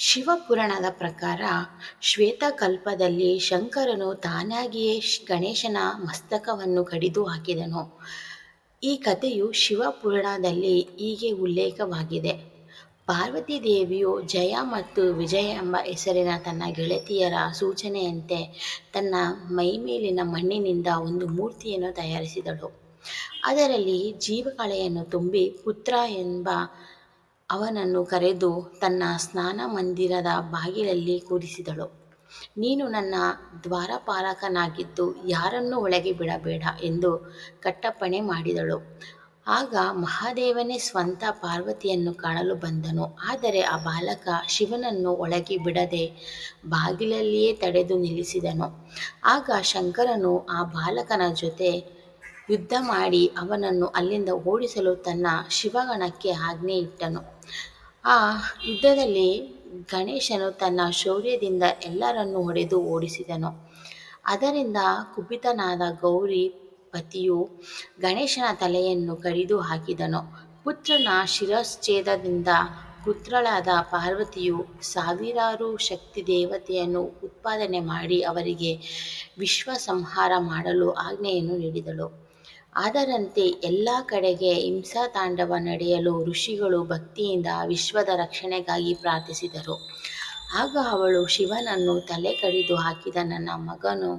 ಶಿವಪುರಾಣದ ಪ್ರಕಾರ ಶ್ವೇತಕಲ್ಪದಲ್ಲಿ ಶಂಕರನು ತಾನಾಗಿಯೇ ಗಣೇಶನ ಮಸ್ತಕವನ್ನು ಕಡಿದು ಹಾಕಿದನು. ಈ ಕಥೆಯು ಶಿವಪುರಾಣದಲ್ಲಿ ಹೀಗೆ ಉಲ್ಲೇಖವಾಗಿದೆ. ಪಾರ್ವತಿ ದೇವಿಯು ಜಯ ಮತ್ತು ವಿಜಯ ಎಂಬ ಹೆಸರಿನ ತನ್ನ ಗೆಳತಿಯರ ಸೂಚನೆಯಂತೆ ತನ್ನ ಮೈಮೇಲಿನ ಮಣ್ಣಿನಿಂದ ಒಂದು ಮೂರ್ತಿಯನ್ನು ತಯಾರಿಸಿದಳು. ಅದರಲ್ಲಿ ಜೀವಕಳೆಯನ್ನು ತುಂಬಿ ಪುತ್ರ ಎಂಬ ಅವನನ್ನು ಕರೆದು ತನ್ನ ಸ್ನಾನ ಮಂದಿರದ ಬಾಗಿಲಲ್ಲಿ ಕೂರಿಸಿದಳು. ನೀನು ನನ್ನ ದ್ವಾರಪಾಲಕನಾಗಿದ್ದು ಯಾರನ್ನೂ ಒಳಗೆ ಬಿಡಬೇಡ ಎಂದು ಕಟ್ಟಪ್ಪಣೆ ಮಾಡಿದಳು. ಆಗ ಮಹಾದೇವನೇ ಸ್ವತಃ ಪಾರ್ವತಿಯನ್ನು ಕಾಣಲು ಬಂದನು. ಆದರೆ ಆ ಬಾಲಕ ಶಿವನನ್ನು ಒಳಗೆ ಬಿಡದೆ ಬಾಗಿಲಲ್ಲಿಯೇ ತಡೆದು ನಿಲ್ಲಿಸಿದನು. ಆಗ ಶಂಕರನು ಆ ಬಾಲಕನ ಜೊತೆ ಯುದ್ಧ ಮಾಡಿ ಅವನನ್ನು ಅಲ್ಲಿಂದ ಓಡಿಸಲು ತನ್ನ ಶಿವಗಣಕ್ಕೆ ಆಜ್ಞೆ ಇಟ್ಟನು. ಆ ಯುದ್ಧದಲ್ಲಿ ಗಣೇಶನು ತನ್ನ ಶೌರ್ಯದಿಂದ ಎಲ್ಲರನ್ನೂ ಹೊಡೆದು ಓಡಿಸಿದನು. ಅದರಿಂದ ಕುಪಿತನಾದ ಗೌರಿ ಪತಿಯು ಗಣೇಶನ ತಲೆಯನ್ನು ಕಡಿದು ಹಾಕಿದನು. ಪುತ್ರನ ಶಿರಶ್ಛೇದದಿಂದ ಪುತ್ರಳಾದ ಪಾರ್ವತಿಯು ಸಾವಿರಾರು ಶಕ್ತಿ ದೇವತೆಯನ್ನು ಉತ್ಪಾದನೆ ಮಾಡಿ ಅವರಿಗೆ ವಿಶ್ವ ಸಂಹಾರ ಮಾಡಲು ಆಜ್ಞೆಯನ್ನು ನೀಡಿದಳು. ಅದರಂತೆ ಎಲ್ಲ ಕಡೆಗೆ ಹಿಂಸಾತಾಂಡವ ನಡೆಯಲು ಋಷಿಗಳು ಭಕ್ತಿಯಿಂದ ವಿಶ್ವದ ರಕ್ಷಣೆಗಾಗಿ ಪ್ರಾರ್ಥಿಸಿದರು. ಆಗ ಅವಳು ಶಿವನನ್ನು ತಲೆ ಕಡಿದು ಹಾಕಿದ ನನ್ನ ಮಗನು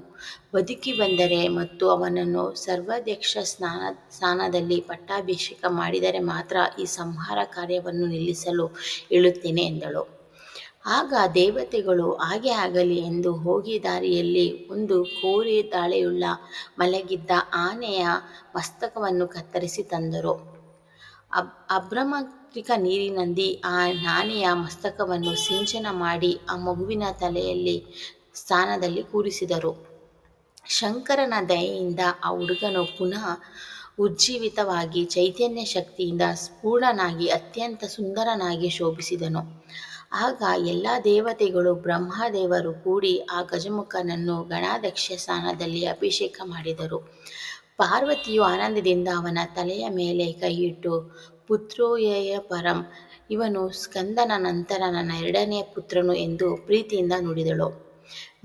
ಬದುಕಿ ಬಂದರೆ ಮತ್ತು ಅವನನ್ನು ಸರ್ವಾಧ್ಯಕ್ಷ ಸ್ಥಾನದಲ್ಲಿ ಪಟ್ಟಾಭಿಷೇಕ ಮಾಡಿದರೆ ಮಾತ್ರ ಈ ಸಂಹಾರ ಕಾರ್ಯವನ್ನು ನಿಲ್ಲಿಸಲು ಹೇಳುತ್ತೇನೆ ಎಂದಳು. ಆಗ ದೇವತೆಗಳು ಹಾಗೆ ಆಗಲಿ ಎಂದು ಹೋಗಿ ದಾರಿಯಲ್ಲಿ ಒಂದು ಕೋರಿ ದಾಳಿಯುಳ್ಳ ಮಲಗಿದ್ದ ಆನೆಯ ಮಸ್ತಕವನ್ನು ಕತ್ತರಿಸಿ ತಂದರು. ಅಬ್ರಮತ್ರಿಕ ನೀರಿನಲ್ಲಿ ಆ ಆನೆಯ ಮಸ್ತಕವನ್ನು ಸಿಂಚನ ಮಾಡಿ ಆ ಮಗುವಿನ ತಲೆಯಲ್ಲಿ ಸ್ಥಾನದಲ್ಲಿ ಕೂರಿಸಿದರು. ಶಂಕರನ ದಯೆಯಿಂದ ಆ ಹುಡುಗನು ಪುನಃ ಉಜ್ಜೀವಿತವಾಗಿ ಚೈತನ್ಯ ಶಕ್ತಿಯಿಂದ ಸ್ಫೂರ್ಣನಾಗಿ ಅತ್ಯಂತ ಸುಂದರನಾಗಿ ಶೋಭಿಸಿದನು. ಆಗ ಎಲ್ಲ ದೇವತೆಗಳು ಬ್ರಹ್ಮದೇವರು ಕೂಡಿ ಆ ಗಜಮುಖನನ್ನು ಗಣಾಧ್ಯಕ್ಷ ಸ್ಥಾನದಲ್ಲಿ ಅಭಿಷೇಕ ಮಾಡಿದರು. ಪಾರ್ವತಿಯು ಆನಂದದಿಂದ ಅವನ ತಲೆಯ ಮೇಲೆ ಕೈಯಿಟ್ಟು ಪುತ್ರೋಯಯ ಪರಂ, ಇವನು ಸ್ಕಂದನ ನಂತರ ನನ್ನ ಎರಡನೆಯ ಪುತ್ರನು ಎಂದು ಪ್ರೀತಿಯಿಂದ ನುಡಿದಳು.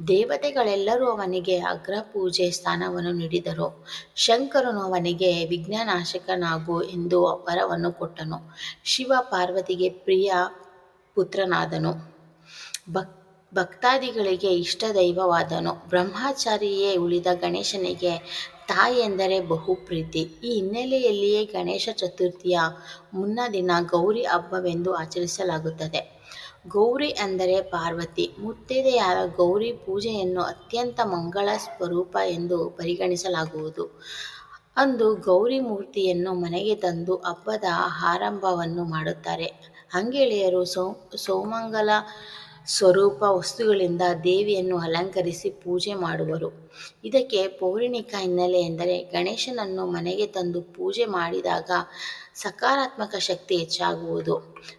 ದೇವತೆಗಳೆಲ್ಲರೂ ಅವನಿಗೆ ಅಗ್ರಪೂಜೆ ಸ್ಥಾನವನ್ನು ನೀಡಿದರು. ಶಂಕರನು ಅವನಿಗೆ ವಿಘ್ನನಾಶಕನಾಗು ಎಂದು ವರವನ್ನು ಕೊಟ್ಟನು. ಶಿವ ಪಾರ್ವತಿಗೆ ಪ್ರಿಯ ಪುತ್ರನಾದನು. ಭಕ್ತಾದಿಗಳಿಗೆ ಇಷ್ಟ ದೈವವಾದನು. ಬ್ರಹ್ಮಚಾರಿಯೇ ಉಳಿದ ಗಣೇಶನಿಗೆ ತಾಯಿ ಎಂದರೆ ಬಹು ಪ್ರೀತಿ. ಈ ಹಿನ್ನೆಲೆಯಲ್ಲಿಯೇ ಗಣೇಶ ಚತುರ್ಥಿಯ ಮುನ್ನ ದಿನ ಗೌರಿ ಹಬ್ಬವೆಂದು ಆಚರಿಸಲಾಗುತ್ತದೆ. ಗೌರಿ ಅಂದರೆ ಪಾರ್ವತಿ. ಮುತ್ತೈದೆಯಾದ ಗೌರಿ ಪೂಜೆಯನ್ನು ಅತ್ಯಂತ ಮಂಗಳ ಸ್ವರೂಪ ಎಂದು ಪರಿಗಣಿಸಲಾಗುವುದು. ಅಂದು ಗೌರಿ ಮೂರ್ತಿಯನ್ನು ಮನೆಗೆ ತಂದು ಹಬ್ಬದ ಆರಂಭವನ್ನು ಮಾಡುತ್ತಾರೆ. ಅಂಗೇಳಿಯರು ಸೌಮಂಗಲ ಸ್ವರೂಪ ವಸ್ತುಗಳಿಂದ ದೇವಿಯನ್ನು ಅಲಂಕರಿಸಿ ಪೂಜೆ ಮಾಡುವರು. ಇದಕ್ಕೆ ಪೌರಾಣಿಕ ಹಿನ್ನೆಲೆ ಎಂದರೆ ಗಣೇಶನನ್ನು ಮನೆಗೆ ತಂದು ಪೂಜೆ ಮಾಡಿದಾಗ ಸಕಾರಾತ್ಮಕ ಶಕ್ತಿ ಹೆಚ್ಚಾಗುವುದು.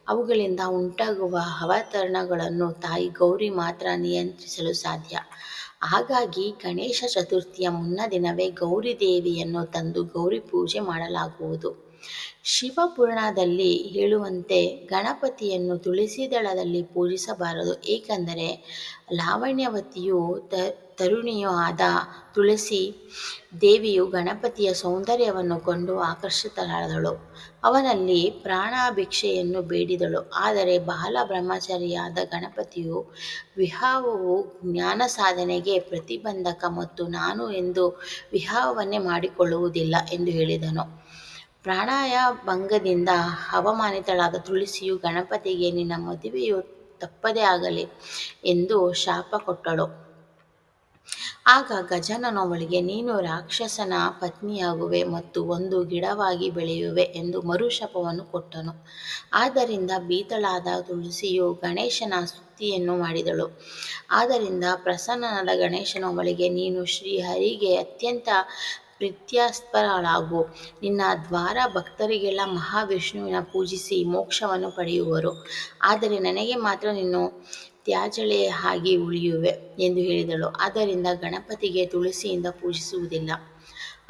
ಅವುಗಳಿಂದ ಉಂಟಾಗುವ ಅವತರಣಗಳನ್ನು ತಾಯಿ ಗೌರಿ ಮಾತ್ರ ನಿಯಂತ್ರಿಸಲು ಸಾಧ್ಯ. ಹಾಗಾಗಿ ಗಣೇಶ ಚತುರ್ಥಿಯ ಮುನ್ನ ದಿನವೇ ಗೌರಿ ದೇವಿಯನ್ನು ತಂದು ಗೌರಿ ಪೂಜೆ ಮಾಡಲಾಗುವುದು. ಶಿವಪುರಾಣದಲ್ಲಿ ಹೇಳುವಂತೆ ಗಣಪತಿಯನ್ನು ತುಳಸಿ ದಳದಲ್ಲಿ ಪೂಜಿಸಬಾರದು. ಏಕೆಂದರೆ ಲಾವಣ್ಯವತಿಯೂ ತರುಣಿಯೂ ಆದ ತುಳಸಿ ದೇವಿಯು ಗಣಪತಿಯ ಸೌಂದರ್ಯವನ್ನು ಕಂಡು ಆಕರ್ಷಿತಳಾದಳು. ಅವನಲ್ಲಿ ಪ್ರಾಣಭಿಕ್ಷೆಯನ್ನು ಬೇಡಿದಳು. ಆದರೆ ಬಾಲ ಬ್ರಹ್ಮಚಾರಿಯಾದ ಗಣಪತಿಯು ವಿವಾಹವು ಜ್ಞಾನ ಸಾಧನೆಗೆ ಪ್ರತಿಬಂಧಕ ಮತ್ತು ನಾನು ಎಂದು ವಿವಾಹವನ್ನೇ ಮಾಡಿಕೊಳ್ಳುವುದಿಲ್ಲ ಎಂದು ಹೇಳಿದನು. ಪ್ರಾಣಾಯ ಭಂಗದಿಂದ ಅವಮಾನಿತಳಾದ ತುಳಸಿಯು ಗಣಪತಿಗೆ ನಿನ್ನ ಮದುವೆಯು ತಪ್ಪದೇ ಆಗಲಿ ಎಂದು ಶಾಪ ಕೊಟ್ಟಳು. ಆಗ ಗಜಾನನು ಅವಳಿಗೆ ನೀನು ರಾಕ್ಷಸನ ಪತ್ನಿಯಾಗುವೆ ಮತ್ತು ಒಂದು ಗಿಡವಾಗಿ ಬೆಳೆಯುವೆ ಎಂದು ಮರುಶಾಪವನ್ನು ಕೊಟ್ಟನು. ಆದ್ದರಿಂದ ಭೀತಳಾದ ತುಳಸಿಯು ಗಣೇಶನ ಸ್ತುತಿಯನ್ನು ಮಾಡಿದಳು. ಆದ್ದರಿಂದ ಪ್ರಸನ್ನನಾದ ಗಣೇಶನು ಅವಳಿಗೆ ನೀನು ಶ್ರೀಹರಿಗೆ ಅತ್ಯಂತ ಪ್ರೀತ್ಯಾಸ್ಪದಳಾಗು. ನಿನ್ನ ದ್ವಾರ ಭಕ್ತರಿಗೆಲ್ಲ ಮಹಾವಿಷ್ಣುವಿನ ಪೂಜಿಸಿ ಮೋಕ್ಷವನ್ನು ಪಡೆಯುವರು. ಆದರೆ ನನಗೆ ಮಾತ್ರ ನೀನು ತ್ಯಾಜ್ಯಳೆ ಆಗಿ ಉಳಿಯುವೆ ಎಂದು ಹೇಳಿದಳು. ಆದ್ದರಿಂದ ಗಣಪತಿಗೆ ತುಳಸಿಯಿಂದ ಪೂಜಿಸುವುದಿಲ್ಲ.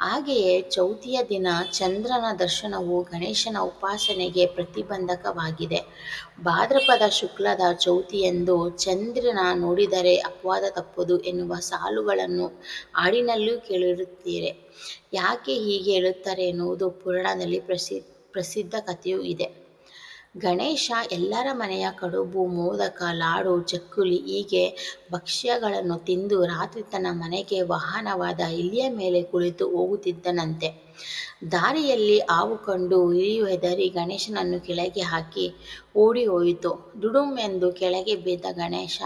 ಹಾಗೆಯೇ ಚೌತಿಯ ದಿನ ಚಂದ್ರನ ದರ್ಶನವು ಗಣೇಶನ ಉಪಾಸನೆಗೆ ಪ್ರತಿಬಂಧಕವಾಗಿದೆ. ಭಾದ್ರಪದ ಶುಕ್ಲದ ಚೌತಿಯಂದು ಚಂದ್ರನ ನೋಡಿದರೆ ಅಪವಾದ ತಪ್ಪದು ಎನ್ನುವ ಸಾಲುಗಳನ್ನು ಹಾಡಿನಲ್ಲಿಯೂ ಕೇಳಿರುತ್ತೀರಿ. ಯಾಕೆ ಹೀಗೆ ಹೇಳುತ್ತಾರೆ ಎನ್ನುವುದು ಪುರಾಣದಲ್ಲಿ ಪ್ರಸಿದ್ಧ ಕಥೆಯೂ ಇದೆ. ಗಣೇಶ ಎಲ್ಲರ ಮನೆಯ ಕಡುಬು, ಮೋದಕ, ಲಾಡು, ಚಕ್ಕುಲಿ ಹೀಗೆ ಭಕ್ಷ್ಯಗಳನ್ನು ತಿಂದು ರಾತ್ರಿ ತನ್ನ ಮನೆಗೆ ವಾಹನವಾದ ಇಲಿಯ ಮೇಲೆ ಕುಳಿತು ಹೋಗುತ್ತಿದ್ದನಂತೆ. ದಾರಿಯಲ್ಲಿ ಹಾವು ಕಂಡು ಇಲಿಯು ಹೆದರಿ ಗಣೇಶನನ್ನು ಕೆಳಗೆ ಹಾಕಿ ಓಡಿ ಹೋಯಿತು. ದುಡುಮ್ ಎಂದು ಕೆಳಗೆ ಬಿದ್ದ ಗಣೇಶ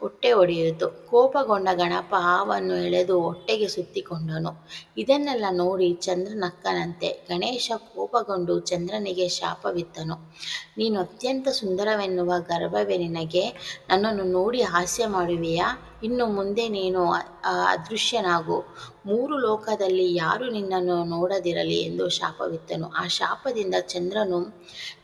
ಹೊಟ್ಟೆ ಒಡೆಯಿತು. ಕೋಪಗೊಂಡ ಗಣಪ ಹಾವನ್ನು ಎಳೆದು ಹೊಟ್ಟೆಗೆ ಸುತ್ತಿಕೊಂಡನು. ಇದನ್ನೆಲ್ಲ ನೋಡಿ ಚಂದ್ರ ನಕ್ಕನಂತೆ. ಗಣೇಶ ಕೋಪಗೊಂಡು ಚಂದ್ರನಿಗೆ ಶಾಪವಿತ್ತನು. ನೀನು ಅತ್ಯಂತ ಸುಂದರವೆನ್ನುವ ಗರ್ವವೇ ನಿನಗೆ? ನನ್ನನ್ನು ನೋಡಿ ಹಾಸ್ಯ ಮಾಡುವೆಯಾ? ಇನ್ನು ಮುಂದೆ ನೀನು ಅದೃಶ್ಯನಾಗು. 3 ಲೋಕದಲ್ಲಿ ಯಾರೂ ನಿನ್ನನ್ನು ನೋಡದಿರಲಿ ಎಂದು ಶಾಪವಿತ್ತನು. ಆ ಶಾಪದಿಂದ ಚಂದ್ರನು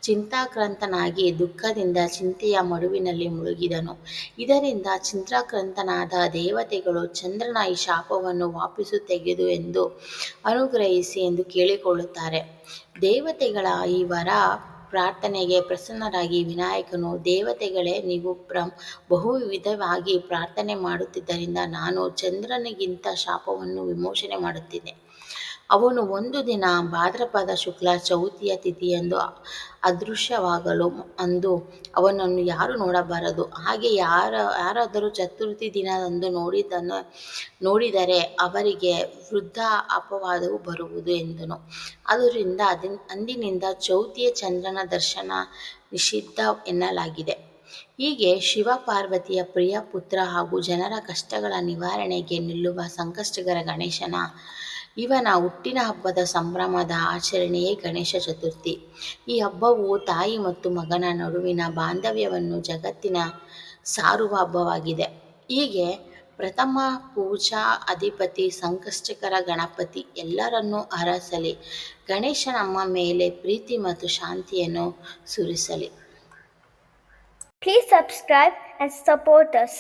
ಚಿಂತಾಕ್ರಾಂತನಾಗಿ ದುಃಖದಿಂದ ಚಿಂತೆಯ ಮಡುವಿನಲ್ಲಿ ಮುಳುಗಿದನು. ಇದರಿಂದ ಚಿಂತಾಕ್ರಾಂತನಾದ ದೇವತೆಗಳು ಚಂದ್ರನ ಈ ಶಾಪವನ್ನು ವಾಪಸ್ಸು ತೆಗೆದು ಎಂದು ಅನುಗ್ರಹಿಸಿ ಎಂದು ಕೇಳಿಕೊಳ್ಳುತ್ತಾರೆ. ದೇವತೆಗಳ ಈ ವರ ಪ್ರಾರ್ಥನೆಗೆ ಪ್ರಸನ್ನರಾಗಿ ವಿನಾಯಕನು, ದೇವತೆಗಳೇ, ನೀವು ಬಹುವಿಧವಾಗಿ ಪ್ರಾರ್ಥನೆ ಮಾಡುತ್ತಿದ್ದರಿಂದ ನಾನು ಚಂದ್ರನಿಗಿಂತ ಶಾಪವನ್ನು ವಿಮೋಚನೆ ಮಾಡುತ್ತೇನೆ. ಅವನು ಒಂದು ದಿನ ಭಾದ್ರಪದ ಶುಕ್ಲ ಚೌತಿಯ ತಿಥಿಯಂದು ಅದೃಶ್ಯವಾಗಲು ಅಂದು ಅವನನ್ನು ಯಾರೂ ನೋಡಬಾರದು. ಹಾಗೆ ಯಾರಾದರೂ ಚತುರ್ಥಿ ದಿನದಂದು ನೋಡಿದರೆ ಅವರಿಗೆ ವೃದ್ಧ ಅಪವಾದವು ಬರುವುದು ಎಂದನು. ಆದ್ದರಿಂದ ಅಂದಿನಿಂದ ಚೌತಿಯ ಚಂದ್ರನ ದರ್ಶನ ನಿಷಿದ್ಧ ಎನ್ನಲಾಗಿದೆ. ಹೀಗೆ ಶಿವ ಪಾರ್ವತಿಯ ಪ್ರಿಯ ಪುತ್ರ ಹಾಗೂ ಜನರ ಕಷ್ಟಗಳ ನಿವಾರಣೆಗೆ ನಿಲ್ಲುವ ಸಂಕಷ್ಟಕರ ಗಣೇಶನ ಇವನ ಹುಟ್ಟಿನ ಹಬ್ಬದ ಸಂಭ್ರಮದ ಆಚರಣೆಯೇ ಗಣೇಶ ಚತುರ್ಥಿ. ಈ ಹಬ್ಬವು ತಾಯಿ ಮತ್ತು ಮಗನ ನಡುವಿನ ಬಾಂಧವ್ಯವನ್ನು ಜಗತ್ತಿನ ಸಾರುವ ಹಬ್ಬವಾಗಿದೆ. ಹೀಗೆ ಪ್ರಥಮ ಪೂಜಾ ಅಧಿಪತಿ ಸಂಕಷ್ಟಕರ ಗಣಪತಿ ಎಲ್ಲರನ್ನೂ ಹರಸಲಿ. ಗಣೇಶ ನಮ್ಮ ಮೇಲೆ ಪ್ರೀತಿ ಮತ್ತು ಶಾಂತಿಯನ್ನು ಸುರಿಸಲಿ. Please subscribe and support us.